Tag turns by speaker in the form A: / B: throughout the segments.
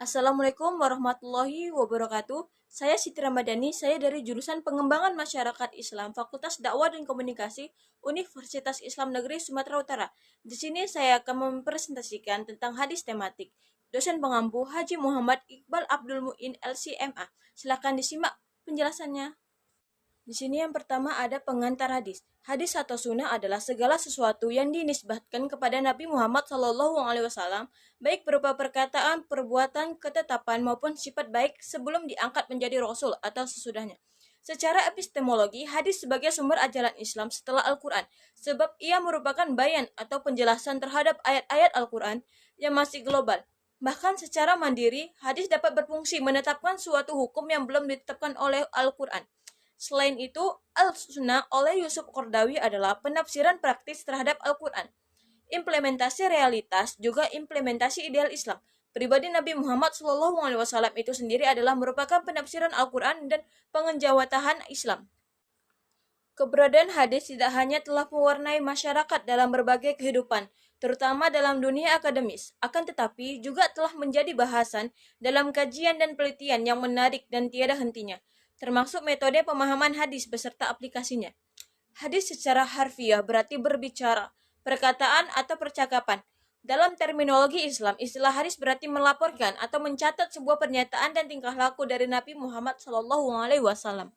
A: Assalamualaikum warahmatullahi wabarakatuh. Saya Siti Ramadhani, saya dari jurusan Pengembangan Masyarakat Islam, Fakultas Dakwah dan Komunikasi, Universitas Islam Negeri Sumatera Utara. Di sini saya akan mempresentasikan tentang hadis tematik. Dosen pengampu Haji Muhammad Iqbal Abdul Muin LCMA. Silakan disimak penjelasannya. Di sini yang pertama ada pengantar hadis. Hadis atau sunnah adalah segala sesuatu yang dinisbatkan kepada Nabi Muhammad SAW, baik berupa perkataan, perbuatan, ketetapan maupun sifat baik sebelum diangkat menjadi rasul atau sesudahnya. Secara epistemologi, hadis sebagai sumber ajaran Islam setelah Al-Quran, sebab ia merupakan bayan atau penjelasan terhadap ayat-ayat Al-Quran yang masih global. Bahkan secara mandiri, hadis dapat berfungsi menetapkan suatu hukum yang belum ditetapkan oleh Al-Quran. Selain itu, Al-Sunnah oleh Yusuf Qaradawi adalah penafsiran praktis terhadap Al-Quran. Implementasi realitas juga implementasi ideal Islam. Pribadi Nabi Muhammad SAW itu sendiri adalah merupakan penafsiran Al-Quran dan pengenjawatahan Islam. Keberadaan hadis tidak hanya telah mewarnai masyarakat dalam berbagai kehidupan, terutama dalam dunia akademis, akan tetapi juga telah menjadi bahasan dalam kajian dan penelitian yang menarik dan tiada hentinya, termasuk metode pemahaman hadis beserta aplikasinya. Hadis secara harfiah berarti berbicara, perkataan atau percakapan. Dalam terminologi Islam, istilah hadis berarti melaporkan atau mencatat sebuah pernyataan dan tingkah laku dari Nabi Muhammad SAW.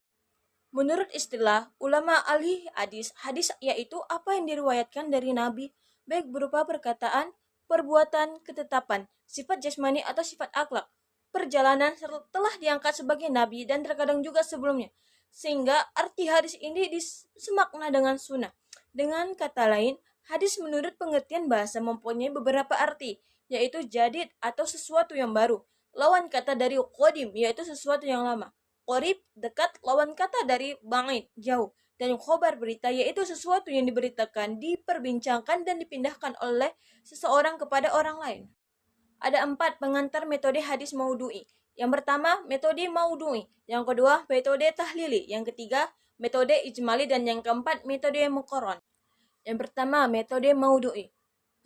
A: Menurut istilah ulama ahli hadis, hadis yaitu apa yang diriwayatkan dari Nabi, baik berupa perkataan, perbuatan, ketetapan, sifat jasmani atau sifat akhlak, perjalanan telah diangkat sebagai nabi dan terkadang juga sebelumnya, sehingga arti hadis ini semakna dengan sunnah. Dengan kata lain, hadis menurut pengertian bahasa mempunyai beberapa arti, yaitu jadid atau sesuatu yang baru, lawan kata dari qadim yaitu sesuatu yang lama, qorib dekat, lawan kata dari ba'id jauh, dan khobar berita yaitu sesuatu yang diberitakan, diperbincangkan dan dipindahkan oleh seseorang kepada orang lain. Ada 4 pengantar metode hadis maudhu'i. Yang pertama, metode maudhu'i. Yang kedua, metode tahlili. Yang ketiga, metode ijmali. Dan yang keempat, metode muqarran. Yang pertama, metode maudhu'i.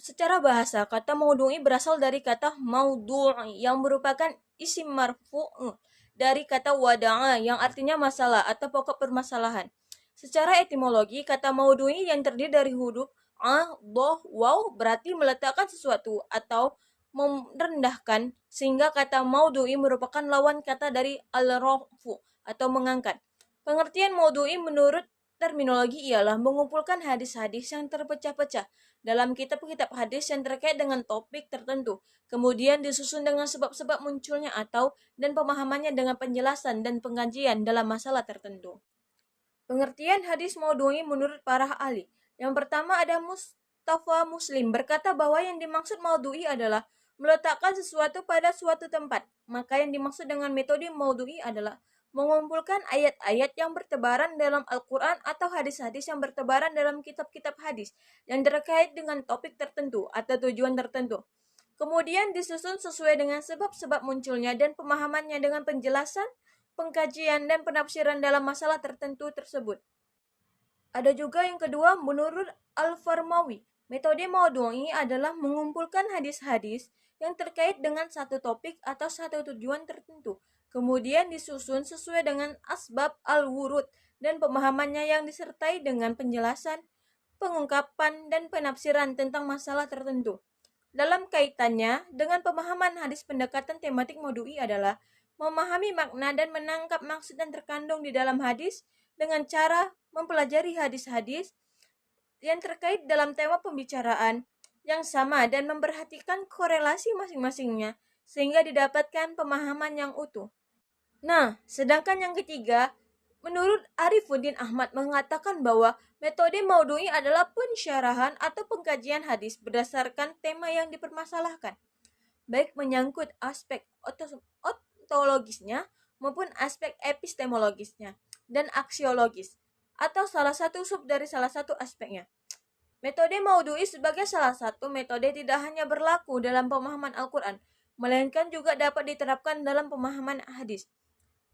A: Secara bahasa, kata maudhu'i berasal dari kata maudhu'i yang merupakan isim marfu' dari kata wada'a yang artinya masalah atau pokok permasalahan. Secara etimologi, kata maudhu'i yang terdiri dari huruf a, doh, waw berarti meletakkan sesuatu atau merendahkan, sehingga kata maudhu'i merupakan lawan kata dari al-rafu atau mengangkat. Pengertian maudhu'i menurut terminologi ialah mengumpulkan hadis-hadis yang terpecah-pecah dalam kitab-kitab hadis yang terkait dengan topik tertentu, kemudian disusun dengan sebab-sebab munculnya atau dan pemahamannya dengan penjelasan dan pengkajian dalam masalah tertentu. Pengertian hadis maudhu'i menurut para ahli. Yang pertama ada Mustafa Muslim berkata bahwa yang dimaksud maudhu'i adalah meletakkan sesuatu pada suatu tempat. Maka yang dimaksud dengan metode maudhu'i adalah mengumpulkan ayat-ayat yang bertebaran dalam Al-Quran atau hadis-hadis yang bertebaran dalam kitab-kitab hadis yang terkait dengan topik tertentu atau tujuan tertentu. Kemudian disusun sesuai dengan sebab-sebab munculnya dan pemahamannya dengan penjelasan, pengkajian, dan penafsiran dalam masalah tertentu tersebut. Ada juga yang kedua, menurut Al-Farmawi, metode maudhu'i adalah mengumpulkan hadis-hadis yang terkait dengan satu topik atau satu tujuan tertentu, kemudian disusun sesuai dengan asbab al-wurud dan pemahamannya yang disertai dengan penjelasan, pengungkapan, dan penafsiran tentang masalah tertentu. Dalam kaitannya dengan pemahaman hadis, pendekatan tematik maudhu'i adalah memahami makna dan menangkap maksud yang terkandung di dalam hadis dengan cara mempelajari hadis-hadis yang terkait dalam tema pembicaraan yang sama dan memperhatikan korelasi masing-masingnya sehingga didapatkan pemahaman yang utuh. Nah, sedangkan yang ketiga, menurut Arifuddin Ahmad mengatakan bahwa metode maudhu'i adalah pensyarahan atau pengkajian hadis berdasarkan tema yang dipermasalahkan, baik menyangkut aspek ontologisnya maupun aspek epistemologisnya dan aksiologis, atau salah satu sub dari salah satu aspeknya. Metode maudhu'i sebagai salah satu metode tidak hanya berlaku dalam pemahaman Al-Quran, melainkan juga dapat diterapkan dalam pemahaman hadis.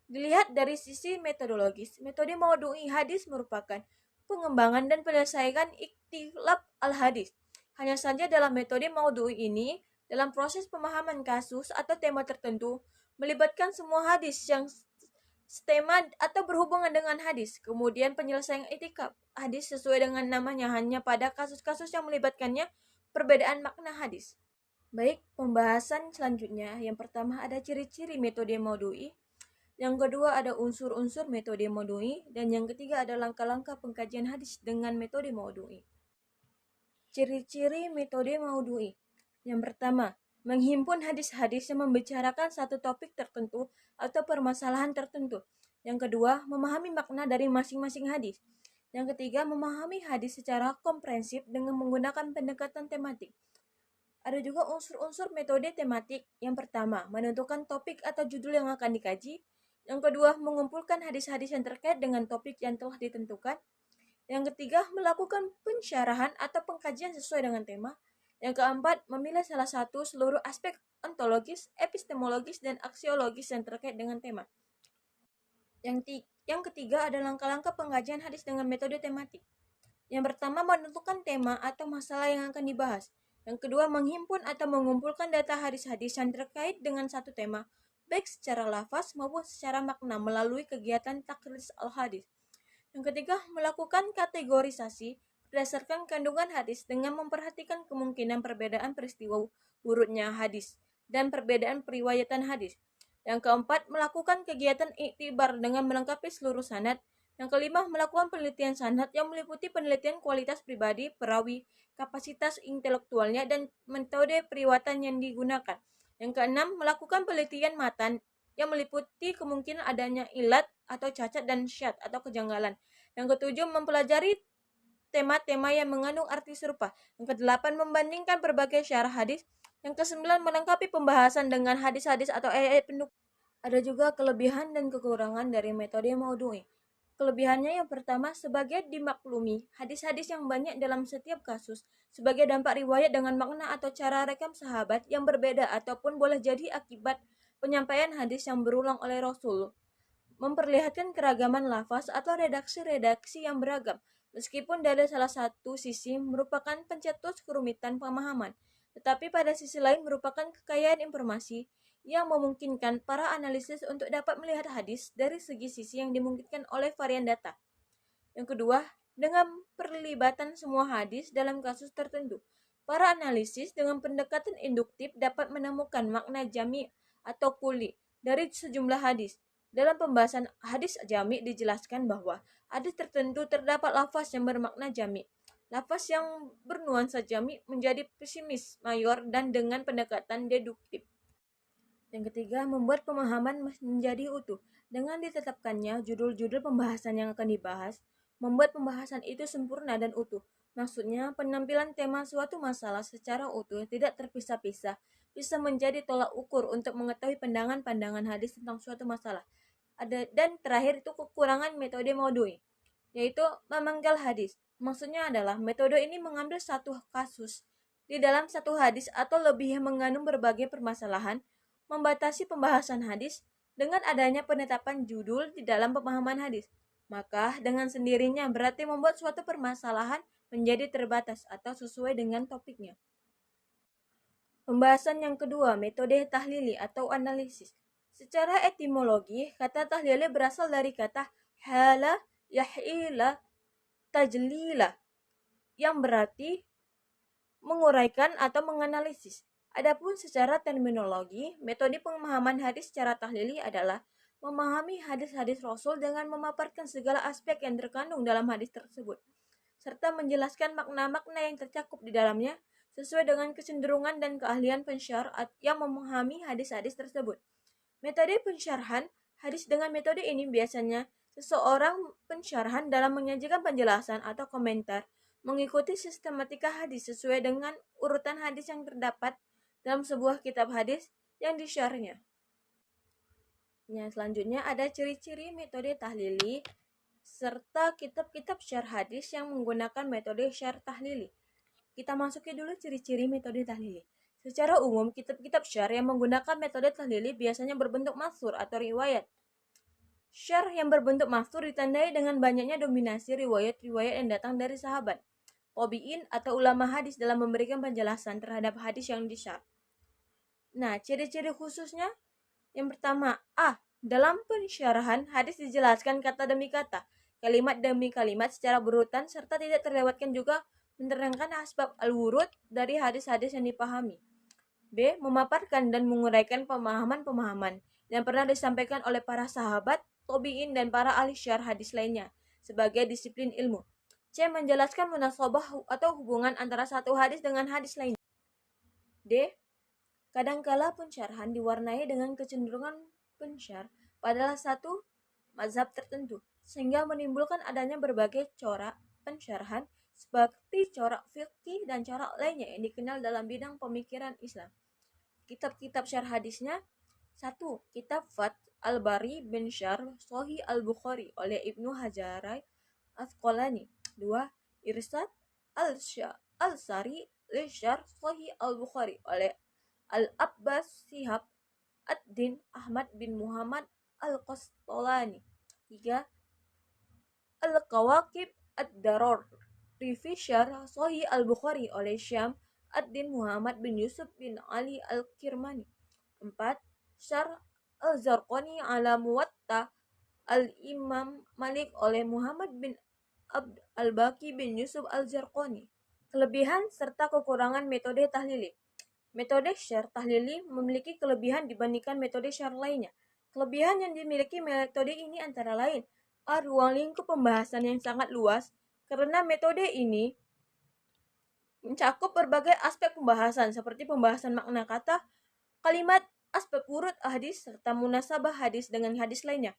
A: Dilihat dari sisi metodologis, metode maudhu'i hadis merupakan pengembangan dan penyelesaian ikhtilaf al-hadis. Hanya saja dalam metode maudhu'i ini dalam proses pemahaman kasus atau tema tertentu melibatkan semua hadis yang setema atau berhubungan dengan hadis. Kemudian penyelesaian etika hadis sesuai dengan namanya hanya pada kasus-kasus yang melibatkannya perbedaan makna hadis. Baik, pembahasan selanjutnya. Yang pertama ada ciri-ciri metode maudhu'i, yang kedua ada unsur-unsur metode maudhu'i, dan yang ketiga ada langkah-langkah pengkajian hadis dengan metode maudhu'i. Ciri-ciri metode maudhu'i. Yang pertama, menghimpun hadis-hadis yang membicarakan satu topik tertentu atau permasalahan tertentu. Yang kedua, memahami makna dari masing-masing hadis. Yang ketiga, memahami hadis secara komprehensif dengan menggunakan pendekatan tematik. Ada juga unsur-unsur metode tematik. Yang pertama, menentukan topik atau judul yang akan dikaji. Yang kedua, mengumpulkan hadis-hadis yang terkait dengan topik yang telah ditentukan. Yang ketiga, melakukan pensyarahan atau pengkajian sesuai dengan tema. Yang keempat, memilih salah satu seluruh aspek ontologis, epistemologis, dan aksiologis yang terkait dengan tema. Yang ketiga ada langkah-langkah pengkajian hadis dengan metode tematik. Yang pertama, menentukan tema atau masalah yang akan dibahas. Yang kedua, menghimpun atau mengumpulkan data hadis-hadis yang terkait dengan satu tema, baik secara lafaz maupun secara makna melalui kegiatan takris al-hadis. Yang ketiga, melakukan kategorisasi berdasarkan kandungan hadis dengan memperhatikan kemungkinan perbedaan peristiwa urutnya hadis dan perbedaan periwayatan hadis. Yang keempat, melakukan kegiatan iktibar dengan melengkapi seluruh sanad. Yang kelima, melakukan penelitian sanad yang meliputi penelitian kualitas pribadi, perawi, kapasitas intelektualnya, dan metode periwayatan yang digunakan. Yang keenam, melakukan penelitian matan yang meliputi kemungkinan adanya ilat atau cacat dan syad atau kejanggalan. Yang ketujuh, mempelajari tema-tema yang mengandung arti serupa. Yang kedelapan, membandingkan berbagai syarah hadis. Yang kesembilan, melengkapi pembahasan dengan hadis-hadis atau ayat-ayat pendukung. Ada juga kelebihan dan kekurangan dari metode maudhu'i. Kelebihannya yang pertama, sebagai dimaklumi, hadis-hadis yang banyak dalam setiap kasus sebagai dampak riwayat dengan makna atau cara rekam sahabat yang berbeda ataupun boleh jadi akibat penyampaian hadis yang berulang oleh Rasul, memperlihatkan keragaman lafaz atau redaksi-redaksi yang beragam, meskipun dari salah satu sisi merupakan pencetus kerumitan pemahaman, tetapi pada sisi lain merupakan kekayaan informasi yang memungkinkan para analisis untuk dapat melihat hadis dari segi sisi yang dimungkinkan oleh varian data. Yang kedua, dengan perlibatan semua hadis dalam kasus tertentu, para analisis dengan pendekatan induktif dapat menemukan makna jami' atau kuli dari sejumlah hadis. Dalam pembahasan hadis jami' dijelaskan bahwa hadis tertentu terdapat lafaz yang bermakna jami'. Lafaz yang bernuansa jami' menjadi pesimis mayor dan dengan pendekatan deduktif. Yang ketiga, membuat pemahaman menjadi utuh. Dengan ditetapkannya judul-judul pembahasan yang akan dibahas, membuat pembahasan itu sempurna dan utuh. Maksudnya, penampilan tema suatu masalah secara utuh tidak terpisah-pisah bisa menjadi tolak ukur untuk mengetahui pandangan-pandangan hadis tentang suatu masalah. Dan terakhir itu kekurangan metode maudhu'i, yaitu memanggal hadis. Maksudnya adalah metode ini mengambil satu kasus di dalam satu hadis atau lebih yang mengandung berbagai permasalahan, membatasi pembahasan hadis dengan adanya penetapan judul di dalam pemahaman hadis. Maka dengan sendirinya berarti membuat suatu permasalahan menjadi terbatas atau sesuai dengan topiknya. Pembahasan yang kedua, metode tahlili atau analisis. Secara etimologi, kata tahlili berasal dari kata hala yahila tajlila yang berarti menguraikan atau menganalisis. Adapun secara terminologi, metode pemahaman hadis secara tahlili adalah memahami hadis-hadis Rasul dengan memaparkan segala aspek yang terkandung dalam hadis tersebut, serta menjelaskan makna-makna yang tercakup di dalamnya sesuai dengan kecenderungan dan keahlian pensyarah yang memahami hadis-hadis tersebut. Metode pensyarahan hadis dengan metode ini biasanya seseorang pensyarahan dalam menyajikan penjelasan atau komentar mengikuti sistematika hadis sesuai dengan urutan hadis yang terdapat dalam sebuah kitab hadis yang disyarahnya. Yang selanjutnya ada ciri-ciri metode tahlili serta kitab-kitab syarh hadis yang menggunakan metode syarh tahlili. Kita masuki dulu ciri-ciri metode tahlili. Secara umum, kitab-kitab syarh yang menggunakan metode tahlili biasanya berbentuk matsur atau riwayat. Syarh yang berbentuk matsur ditandai dengan banyaknya dominasi riwayat-riwayat yang datang dari sahabat, tabi'in atau ulama hadis dalam memberikan penjelasan terhadap hadis yang disyarh. Nah, ciri-ciri khususnya yang pertama, A. Dalam pensyarahan hadis dijelaskan kata demi kata, kalimat demi kalimat secara berurutan serta tidak terlewatkan juga menerangkan asbab al-wurud dari hadis-hadis yang dipahami. B. Memaparkan dan menguraikan pemahaman-pemahaman yang pernah disampaikan oleh para sahabat, tabi'in dan para ahli syarah hadis lainnya sebagai disiplin ilmu. C. Menjelaskan munasabah atau hubungan antara satu hadis dengan hadis lainnya. D. Kadangkala pensyarahan diwarnai dengan kecenderungan pensyar pada satu mazhab tertentu, sehingga menimbulkan adanya berbagai corak pensyarahan seperti corak fikih dan corak lainnya yang dikenal dalam bidang pemikiran Islam. Kitab-kitab syarah hadisnya: 1. Kitab Fath al-Bari bin Syarh Sahih al-Bukhari oleh Ibnu Hajar Asqalani. 2. Irsad al-Sari li Syarh Sahih al-Bukhari oleh Al-Abbas Shihab ad-Din Ahmad bin Muhammad al-Qastolani. 3. Al-Kawakib ad-Darar Rifi Syarh Sahih al-Bukhari oleh Syam ad-Din Muhammad bin Yusuf bin Ali al-Kirmani. 4. Syarh al-Zarqani ala Muwatta al-Imam Malik oleh Muhammad bin Abd al-Baqi bin Yusuf al-Zarqani. Kelebihan serta kekurangan metode tahlili. Metode syarh tahlili memiliki kelebihan dibandingkan metode syarh lainnya. Kelebihan yang dimiliki metode ini antara lain: A. Ruang lingkup pembahasan yang sangat luas, karena metode ini mencakup berbagai aspek pembahasan seperti pembahasan makna kata, kalimat, aspek urut hadis, serta munasabah hadis dengan hadis lainnya.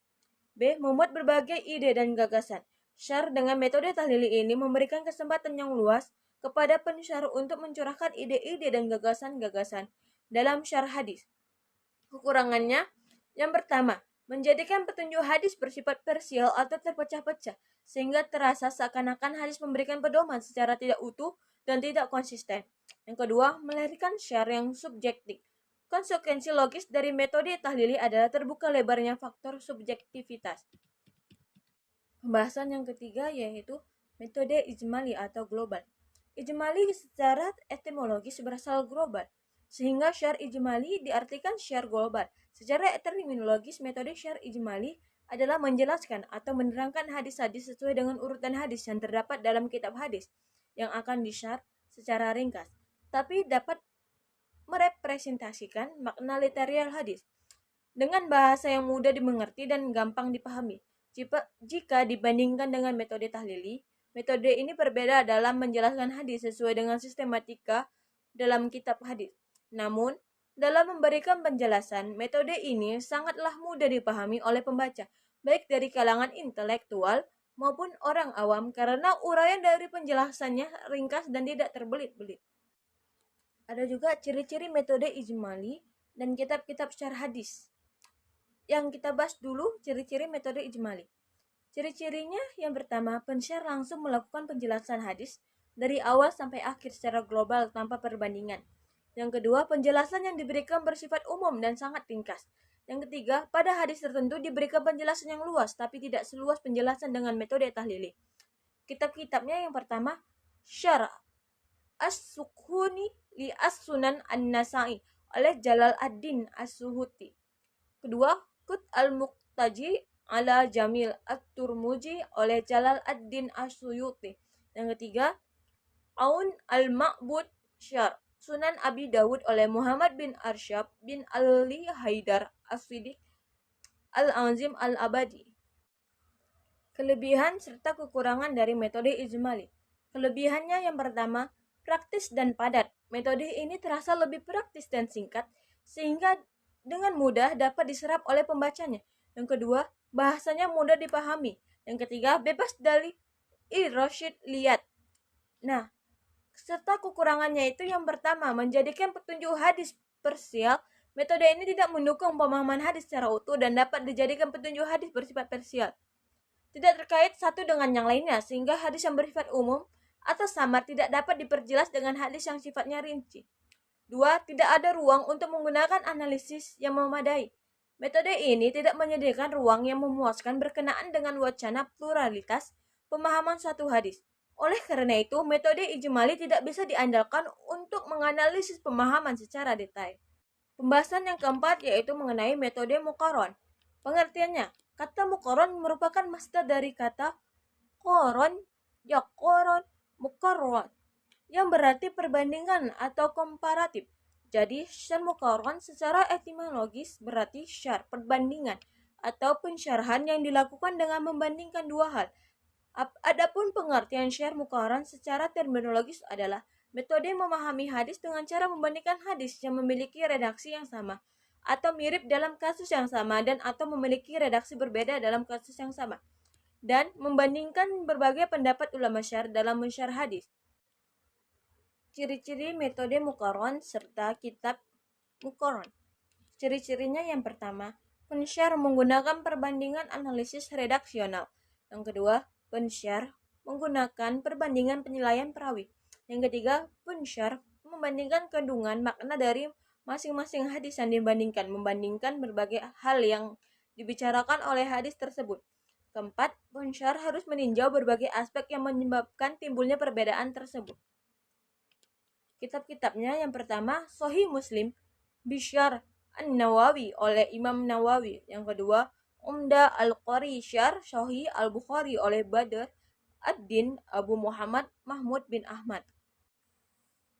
A: B. Memuat berbagai ide dan gagasan. Syarh dengan metode tahlili ini memberikan kesempatan yang luas kepada pensyarah untuk mencurahkan ide-ide dan gagasan-gagasan dalam syarh hadis. Kekurangannya, yang pertama, menjadikan petunjuk hadis bersifat parsial atau terpecah-pecah, sehingga terasa seakan-akan hadis memberikan pedoman secara tidak utuh dan tidak konsisten. Yang kedua, melahirkan syarh yang subjektif. Konsekuensi logis dari metode tahlili adalah terbuka lebarnya faktor subjektivitas. Pembahasan yang ketiga yaitu metode ijmali atau global. Ijmali secara etimologis berasal global, sehingga syarh ijmali diartikan syarh global. Secara terminologis, metode syarh ijmali adalah menjelaskan atau menerangkan hadis-hadis sesuai dengan urutan hadis yang terdapat dalam kitab hadis yang akan disyarh secara ringkas, tapi dapat merepresentasikan makna literal hadis dengan bahasa yang mudah dimengerti dan gampang dipahami. Jika dibandingkan dengan metode tahlili, metode ini berbeda dalam menjelaskan hadis sesuai dengan sistematika dalam kitab hadis. Namun, dalam memberikan penjelasan, metode ini sangatlah mudah dipahami oleh pembaca, baik dari kalangan intelektual maupun orang awam, karena uraian dari penjelasannya ringkas dan tidak terbelit-belit. Ada juga ciri-ciri metode ijmali dan kitab-kitab syarah hadis. Yang kita bahas dulu ciri-ciri metode ijmali. Ciri-cirinya yang pertama, pensyarah langsung melakukan penjelasan hadis dari awal sampai akhir secara global tanpa perbandingan. Yang kedua, penjelasan yang diberikan bersifat umum dan sangat ringkas. Yang ketiga, pada hadis tertentu diberikan penjelasan yang luas tapi tidak seluas penjelasan dengan metode tahlili. Kitab-kitabnya yang pertama, Syarah As-Sukhuni li As-Sunan An-Nasai oleh Jalal ad-Din As-Suhuti. Kedua, Qut al-Muqtaji ala Jamil at-Turmuji oleh Jalal ad-Din As-Suyuti. Yang ketiga, Aun al-Ma'bud Syarh Sunan Abi Dawud oleh Muhammad bin Arsyad bin Ali Haidar As-Siddiq Al-Azim Al-Abadi. Kelebihan serta kekurangan dari metode ijmali. Kelebihannya yang pertama, praktis dan padat. Metode ini terasa lebih praktis dan singkat, sehingga dengan mudah dapat diserap oleh pembacanya. Yang kedua, bahasanya mudah dipahami. Yang ketiga, bebas dari irsyad liat. Nah, serta kekurangannya itu yang pertama, menjadikan petunjuk hadis parsial. Metode ini tidak mendukung pemahaman hadis secara utuh dan dapat dijadikan petunjuk hadis bersifat parsial, tidak terkait satu dengan yang lainnya, sehingga hadis yang bersifat umum atau samar tidak dapat diperjelas dengan hadis yang sifatnya rinci. 2. Tidak ada ruang untuk menggunakan analisis yang memadai. Metode ini tidak menyediakan ruang yang memuaskan berkenaan dengan wacana pluralitas pemahaman suatu hadis. Oleh karena itu, metode ijmali tidak bisa diandalkan untuk menganalisis pemahaman secara detail. Pembahasan yang keempat yaitu mengenai metode muqaron. Pengertiannya, kata muqaron merupakan masdar dari kata qoron, qoron, muqarron, yang berarti perbandingan atau komparatif. Jadi, syar muqarron secara etimologis berarti syar, perbandingan, atau pensyarahan yang dilakukan dengan membandingkan dua hal. Adapun pengertian syar muqarron secara terminologis adalah metode memahami hadis dengan cara membandingkan hadis yang memiliki redaksi yang sama atau mirip dalam kasus yang sama dan atau memiliki redaksi berbeda dalam kasus yang sama, dan membandingkan berbagai pendapat ulama syar dalam mensyarah hadis. Ciri-ciri metode muqaron serta kitab muqaron. Ciri-cirinya yang pertama, pensyar menggunakan perbandingan analisis redaksional. Yang kedua, pensyar menggunakan perbandingan penilaian perawi. Yang ketiga, pensyar membandingkan kandungan makna dari masing-masing hadis yang membandingkan berbagai hal yang dibicarakan oleh hadis tersebut. Keempat, pensyar harus meninjau berbagai aspek yang menyebabkan timbulnya perbedaan tersebut. Kitab-kitabnya yang pertama, Sahih Muslim, Bisyar An-Nawawi oleh Imam Nawawi. Yang kedua, Umdah Al-Qari Syarh Sahih Al-Bukhari oleh Badr Ad-Din Abu Muhammad Mahmud bin Ahmad.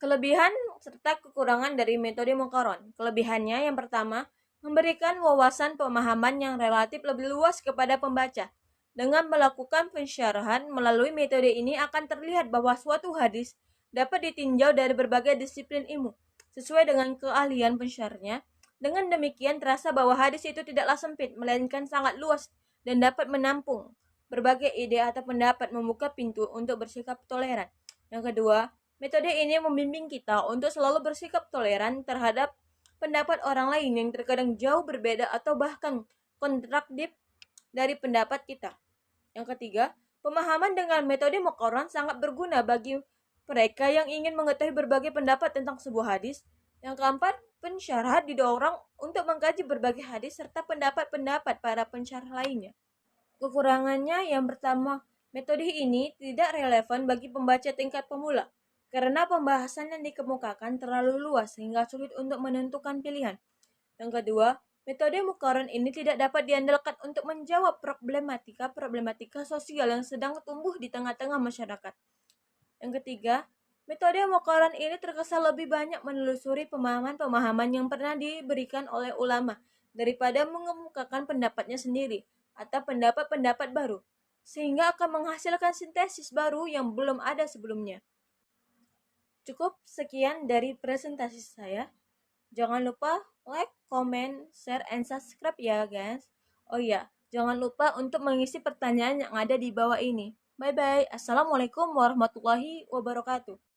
A: Kelebihan serta kekurangan dari metode muqaron. Kelebihannya yang pertama, memberikan wawasan pemahaman yang relatif lebih luas kepada pembaca. Dengan melakukan pensyarahan melalui metode ini akan terlihat bahwa suatu hadis dapat ditinjau dari berbagai disiplin ilmu sesuai dengan keahlian pensyarahnya. Dengan demikian terasa bahwa hadis itu tidaklah sempit, melainkan sangat luas dan dapat menampung berbagai ide atau pendapat, membuka pintu untuk bersikap toleran. Yang kedua, metode ini membimbing kita untuk selalu bersikap toleran terhadap pendapat orang lain yang terkadang jauh berbeda atau bahkan kontradiktif dari pendapat kita. Yang ketiga, pemahaman dengan metode muqaron sangat berguna bagi mereka yang ingin mengetahui berbagai pendapat tentang sebuah hadis. Yang keempat, pensyarah didorong untuk mengkaji berbagai hadis serta pendapat-pendapat para pensyarah lainnya. Kekurangannya yang pertama, metode ini tidak relevan bagi pembaca tingkat pemula karena pembahasan yang dikemukakan terlalu luas sehingga sulit untuk menentukan pilihan. Yang kedua, metode muqaron ini tidak dapat diandalkan untuk menjawab problematika sosial yang sedang tumbuh di tengah-tengah masyarakat. Yang ketiga, metode muqaron ini terkesan lebih banyak menelusuri pemahaman-pemahaman yang pernah diberikan oleh ulama daripada mengemukakan pendapatnya sendiri atau pendapat-pendapat baru, sehingga akan menghasilkan sintesis baru yang belum ada sebelumnya. Cukup sekian dari presentasi saya. Jangan lupa like, comment, share, and subscribe ya guys. Oh iya, jangan lupa untuk mengisi pertanyaan yang ada di bawah ini. Bye-bye. Assalamualaikum warahmatullahi wabarakatuh.